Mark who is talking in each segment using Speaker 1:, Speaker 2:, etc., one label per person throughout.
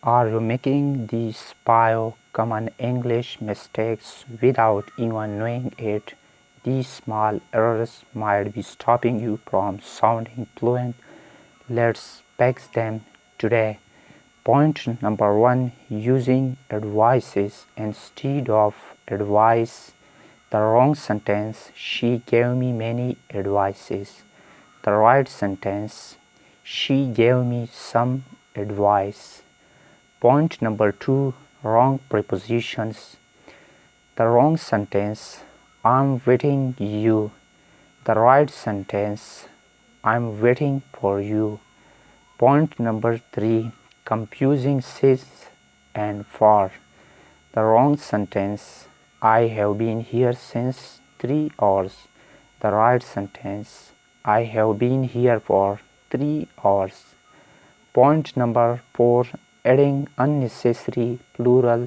Speaker 1: Are you making these 5 common English mistakes without even knowing it? These small errors might be stopping you from sounding fluent. Let's fix them today. Point number 1: using advices instead of advice. The wrong sentence: she gave me many advices. The right sentence: she gave me some advice. Point number 2: wrong prepositions. The wrong sentence: I'm waiting you. The right sentence: I'm waiting for you. Point number 3: confusing since and for. The wrong sentence: I have been here since 3 hours. The right sentence: I have been here for 3 hours. Point number 4: adding unnecessary plural.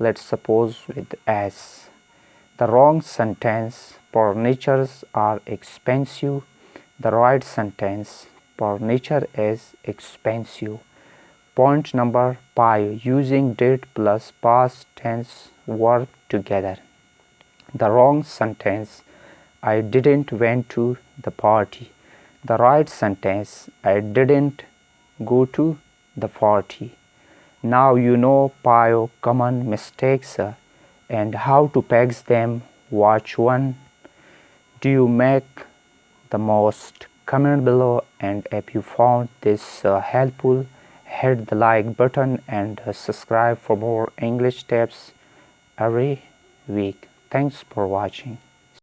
Speaker 1: Let's suppose with as. The wrong sentence: furnitures are expensive. The right sentence: furniture is expensive. Point number 5: using did plus past tense verb together. The wrong sentence: I didn't went to the party. The right sentence: I didn't go to the party. Now you know 5 common mistakes and how to fix them. Watch one. Do you make the most? Comment below, and if you found this helpful, hit the like button and subscribe for more English tips every week. Thanks for watching.